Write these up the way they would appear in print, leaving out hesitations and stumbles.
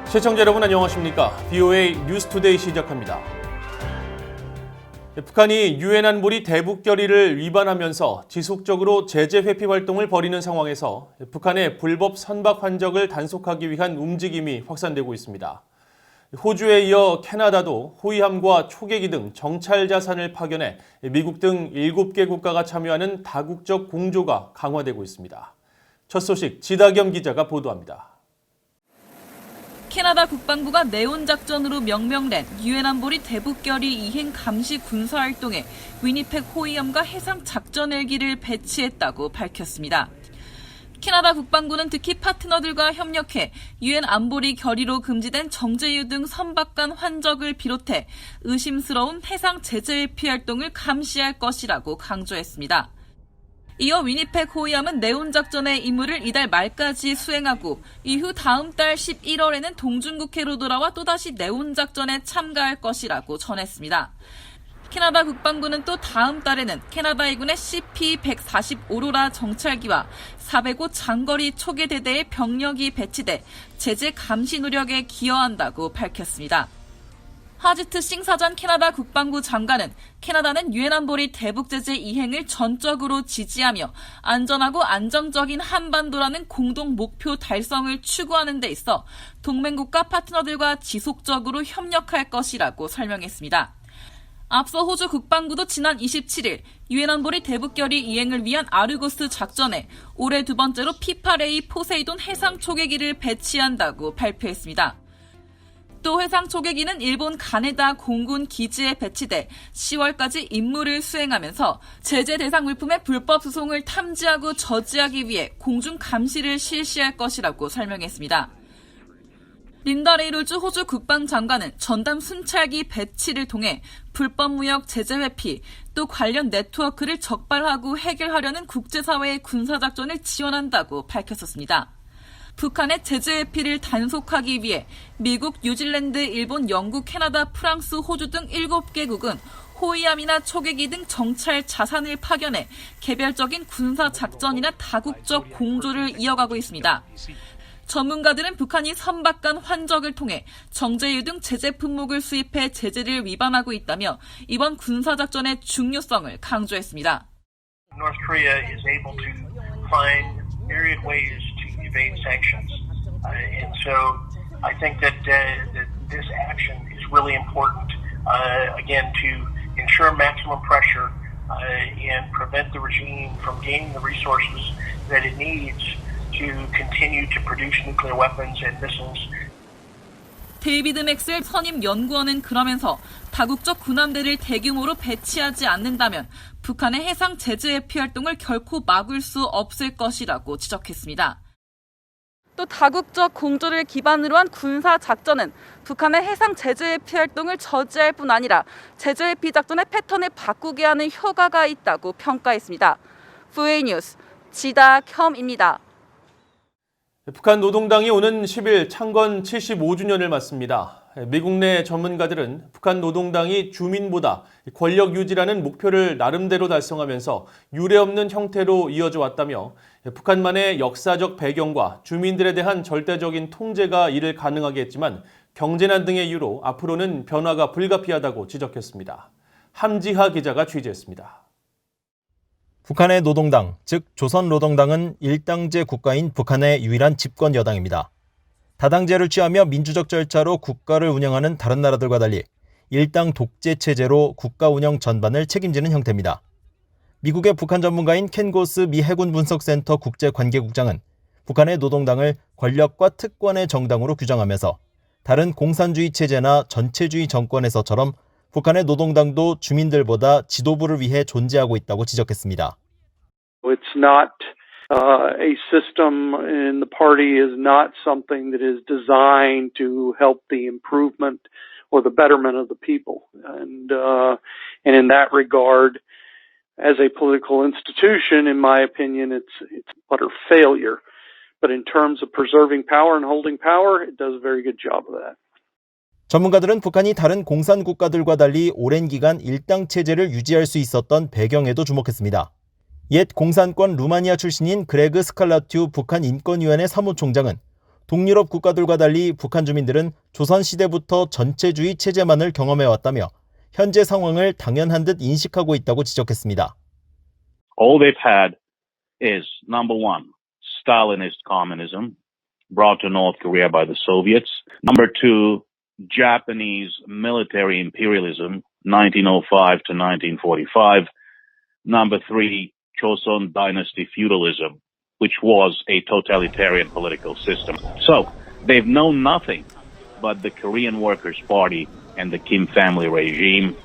시청자 여러분 안녕하십니까? VOA 뉴스투데이 시작합니다. 북한이 유엔 안보리 대북 결의를 위반하면서 지속적으로 제재 회피 활동을 벌이는 상황에서 북한의 불법 선박 환적을 단속하기 위한 움직임이 확산되고 있습니다. 호주에 이어 캐나다도 호위함과 초계기 등 정찰 자산을 파견해 미국 등 7개 국가가 참여하는 다국적 공조가 강화되고 있습니다. 첫 소식 지다겸 기자가 보도합니다. 캐나다 국방부가 네온 작전으로 명명된 유엔 안보리 대북 결의 이행 감시 군사 활동에 위니펙 호위함과 해상 작전 헬기를 배치했다고 밝혔습니다. 캐나다 국방부는 특히 파트너들과 협력해 유엔 안보리 결의로 금지된 정제유 등 선박 간 환적을 비롯해 의심스러운 해상 제재 회피 활동을 감시할 것이라고 강조했습니다. 이어 위니펙 호위함은 네온 작전의 임무를 이달 말까지 수행하고 이후 다음 달 11월에는 동중국해로 돌아와 또다시 네온 작전에 참가할 것이라고 전했습니다. 캐나다 국방부는 또 다음 달에는 캐나다 해군의 CP-145로라 정찰기와 405 장거리 초계대대의 병력이 배치돼 제재 감시 노력에 기여한다고 밝혔습니다. 하지트 싱사전 캐나다 국방부 장관은 캐나다는 유엔 안보리 대북 제재 이행을 전적으로 지지하며 안전하고 안정적인 한반도라는 공동 목표 달성을 추구하는 데 있어 동맹국가 파트너들과 지속적으로 협력할 것이라고 설명했습니다. 앞서 호주 국방부도 지난 27일 유엔 안보리 대북 결의 이행을 위한 아르고스 작전에 올해 두 번째로 P-8A 포세이돈 해상 초계기를 배치한다고 발표했습니다. 또 해상 초계기는 일본 가네다 공군 기지에 배치돼 10월까지 임무를 수행하면서 제재 대상 물품의 불법 수송을 탐지하고 저지하기 위해 공중 감시를 실시할 것이라고 설명했습니다. 린다 레이놀즈 호주 국방장관은 전담 순찰기 배치를 통해 불법 무역 제재 회피, 또 관련 네트워크를 적발하고 해결하려는 국제사회의 군사작전을 지원한다고 밝혔었습니다. 북한의 제재 회피를 단속하기 위해 미국, 뉴질랜드, 일본, 영국, 캐나다, 프랑스, 호주 등 7개국은 호위함이나 초계기 등 정찰 자산을 파견해 개별적인 군사작전이나 다국적 공조를 이어가고 있습니다. 전문가들은 북한이 선박 간 환적을 통해 정제유 등 제재 품목을 수입해 제재를 위반하고 있다며 이번 군사작전의 중요성을 강조했습니다. North Korea is able to find myriad ways to evade sanctions. And so I think that this action is really important, again, to ensure maximum pressure and prevent the regime from gaining the resources that it needs to continue to produce nuclear weapons and missiles. 데이비드 맥스웰 선임 연구원은 그러면서 다국적 군함대를 대규모로 배치하지 않는다면 북한의 해상 제재 회피 활동을 결코 막을 수 없을 것이라고 지적했습니다. 또 다국적 공조를 기반으로 한 군사 작전은 북한의 해상 제재 회피 활동을 저지할 뿐 아니라 제재 회피 작전의 패턴을 바꾸게 하는 효과가 있다고 평가했습니다. VOA 뉴스 지다겸입니다. 북한 노동당이 오는 10일 창건 75주년을 맞습니다. 미국 내 전문가들은 북한 노동당이 주민보다 권력 유지라는 목표를 나름대로 달성하면서 유례없는 형태로 이어져 왔다며 북한만의 역사적 배경과 주민들에 대한 절대적인 통제가 이를 가능하게 했지만 경제난 등의 이유로 앞으로는 변화가 불가피하다고 지적했습니다. 함지하 기자가 취재했습니다. 북한의 노동당, 즉 조선노동당은 일당제 국가인 북한의 유일한 집권 여당입니다. 다당제를 취하며 민주적 절차로 국가를 운영하는 다른 나라들과 달리 일당 독재 체제로 국가 운영 전반을 책임지는 형태입니다. 미국의 북한 전문가인 켄 고스 미 해군 분석센터 국제관계국장은 북한의 노동당을 권력과 특권의 정당으로 규정하면서 다른 공산주의 체제나 전체주의 정권에서처럼 북한의 노동당도 주민들보다 지도부를 위해 존재하고 있다고 지적했습니다. It's not a system, and the party is not something that is designed to help the improvement or the betterment of the people. And in that regard, as a political institution, in my opinion, it's utter failure. But in terms of preserving power and holding power, it does a very good job of that. 전문가들은 북한이 다른 공산 국가들과 달리 오랜 기간 일당 체제를 유지할 수 있었던 배경에도 주목했습니다. 옛 공산권 루마니아 출신인 그레그 스칼라튜 북한 인권위원회 사무총장은 동유럽 국가들과 달리 북한 주민들은 조선시대부터 전체주의 체제만을 경험해왔다며 현재 상황을 당연한 듯 인식하고 있다고 지적했습니다. All they've had is, number one, Stalinist communism brought to North Korea by the Soviets. Number two, Japanese military imperialism, 1905 to 1945. Number three, Joseon dynasty feudalism, which was a totalitarian political system. So, they've known nothing but the Korean Workers' Party and the Kim family regime.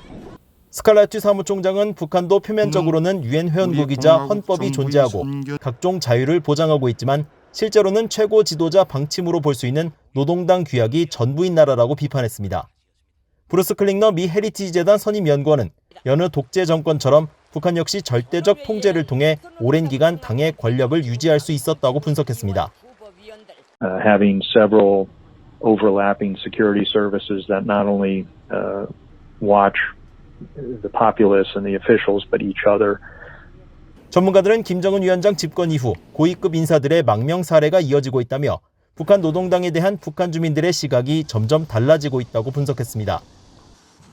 스칼라티 사무총장은 북한도 표면적으로는 유엔 회원국이자 헌법이 존재하고 각종 자유를 보장하고 있지만 실제로는 최고 지도자 방침으로 볼 수 있는 노동당 규약이 전부인 나라라고 비판했습니다. 브루스 클링너 미 헤리티지 재단 선임 연구원은 여느 독재 정권처럼 북한 역시 절대적 통제를 통해 오랜 기간 당의 권력을 유지할 수 있었다고 분석했습니다. Having several overlapping security services that not only watch the populace and the officials but each other. 전문가들은 김정은 위원장 집권 이후 고위급 인사들의 망명 사례가 이어지고 있다며 북한 노동당에 대한 북한 주민들의 시각이 점점 달라지고 있다고 분석했습니다.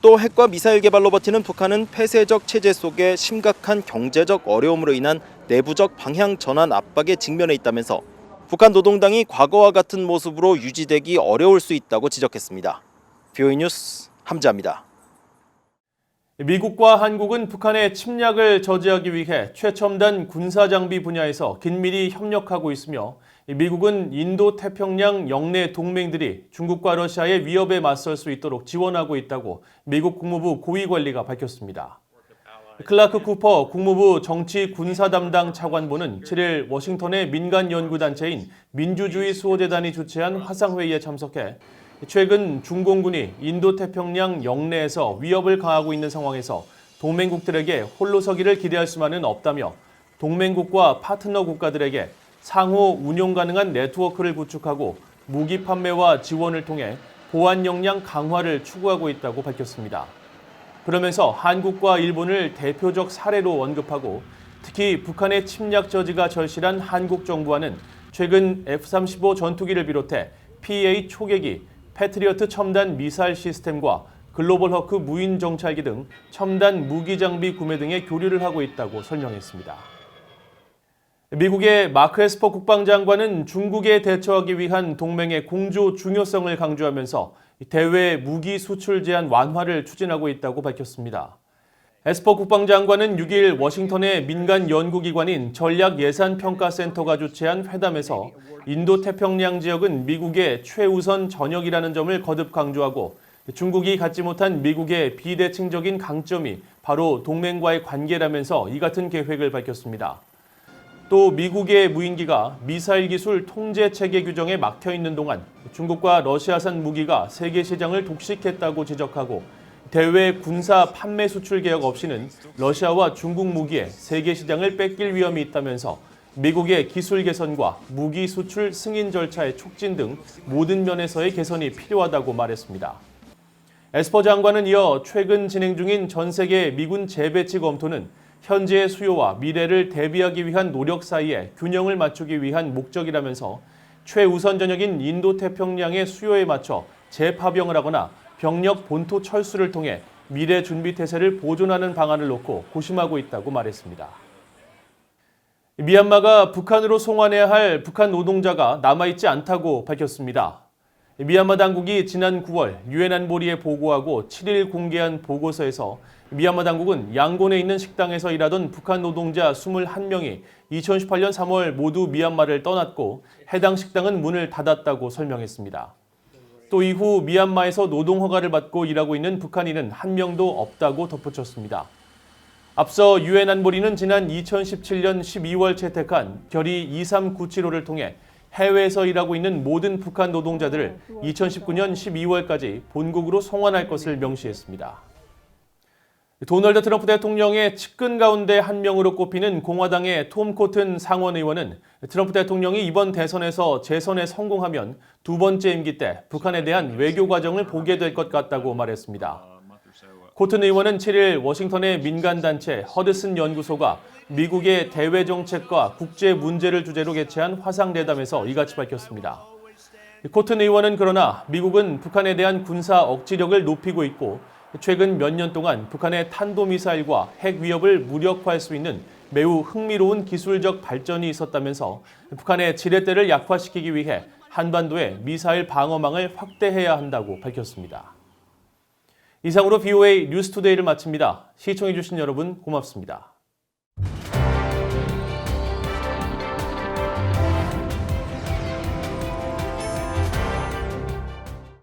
또 핵과 미사일 개발로 버티는 북한은 폐쇄적 체제 속에 심각한 경제적 어려움으로 인한 내부적 방향 전환 압박에 직면해 있다면서 북한 노동당이 과거와 같은 모습으로 유지되기 어려울 수 있다고 지적했습니다. BOE 뉴스 함지아입니다. 미국과 한국은 북한의 침략을 저지하기 위해 최첨단 군사장비 분야에서 긴밀히 협력하고 있으며 미국은 인도태평양 영내 동맹들이 중국과 러시아의 위협에 맞설 수 있도록 지원하고 있다고 미국 국무부 고위관리가 밝혔습니다. 클라크 쿠퍼 국무부 정치-군사 담당 차관보는 7일 워싱턴의 민간연구단체인 민주주의 수호재단이 주최한 화상회의에 참석해 최근 중공군이 인도태평양 영내에서 위협을 가하고 있는 상황에서 동맹국들에게 홀로 서기를 기대할 수만은 없다며 동맹국과 파트너 국가들에게 상호 운용 가능한 네트워크를 구축하고 무기 판매와 지원을 통해 보안 역량 강화를 추구하고 있다고 밝혔습니다. 그러면서 한국과 일본을 대표적 사례로 언급하고 특히 북한의 침략 저지가 절실한 한국 정부와는 최근 F-35 전투기를 비롯해 PA 초계기, 패트리어트 첨단 미사일 시스템과 글로벌 허크 무인 정찰기 등 첨단 무기 장비 구매 등의 교류를 하고 있다고 설명했습니다. 미국의 마크 에스퍼 국방장관은 중국에 대처하기 위한 동맹의 공조 중요성을 강조하면서 대외 무기 수출 제한 완화를 추진하고 있다고 밝혔습니다. 에스퍼 국방장관은 6일 워싱턴의 민간 연구기관인 전략예산평가센터가 주최한 회담에서 인도태평양 지역은 미국의 최우선 전역이라는 점을 거듭 강조하고 중국이 갖지 못한 미국의 비대칭적인 강점이 바로 동맹과의 관계라면서 이 같은 계획을 밝혔습니다. 또 미국의 무인기가 미사일 기술 통제 체계 규정에 막혀 있는 동안 중국과 러시아산 무기가 세계 시장을 독식했다고 지적하고 대외 군사 판매 수출 개혁 없이는 러시아와 중국 무기에 세계 시장을 뺏길 위험이 있다면서 미국의 기술 개선과 무기 수출 승인 절차의 촉진 등 모든 면에서의 개선이 필요하다고 말했습니다. 에스퍼 장관은 이어 최근 진행 중인 전 세계 미군 재배치 검토는 현재의 수요와 미래를 대비하기 위한 노력 사이에 균형을 맞추기 위한 목적이라면서 최우선 전역인 인도태평양의 수요에 맞춰 재파병을 하거나 병력 본토 철수를 통해 미래 준비 태세를 보존하는 방안을 놓고 고심하고 있다고 말했습니다. 미얀마가 북한으로 송환해야 할 북한 노동자가 남아있지 않다고 밝혔습니다. 미얀마 당국이 지난 9월 유엔 안보리에 보고하고 7일 공개한 보고서에서 미얀마 당국은 양곤에 있는 식당에서 일하던 북한 노동자 21명이 2018년 3월 모두 미얀마를 떠났고 해당 식당은 문을 닫았다고 설명했습니다. 또 이후 미얀마에서 노동 허가를 받고 일하고 있는 북한인은 한 명도 없다고 덧붙였습니다. 앞서 유엔 안보리는 지난 2017년 12월 채택한 결의 2397호를 통해 해외에서 일하고 있는 모든 북한 노동자들을 2019년 12월까지 본국으로 송환할 것을 명시했습니다. 도널드 트럼프 대통령의 측근 가운데 한 명으로 꼽히는 공화당의 톰 코튼 상원 의원은 트럼프 대통령이 이번 대선에서 재선에 성공하면 두 번째 임기 때 북한에 대한 외교 과정을 보게 될 것 같다고 말했습니다. 코튼 의원은 7일 워싱턴의 민간단체 허드슨 연구소가 미국의 대외 정책과 국제 문제를 주제로 개최한 화상대담에서 이같이 밝혔습니다. 코튼 의원은 그러나 미국은 북한에 대한 군사 억지력을 높이고 있고 최근 몇 년 동안 북한의 탄도미사일과 핵 위협을 무력화할 수 있는 매우 흥미로운 기술적 발전이 있었다면서 북한의 지렛대를 약화시키기 위해 한반도의 미사일 방어망을 확대해야 한다고 밝혔습니다. 이상으로 BOA 뉴스투데이를 마칩니다. 시청해주신 여러분 고맙습니다.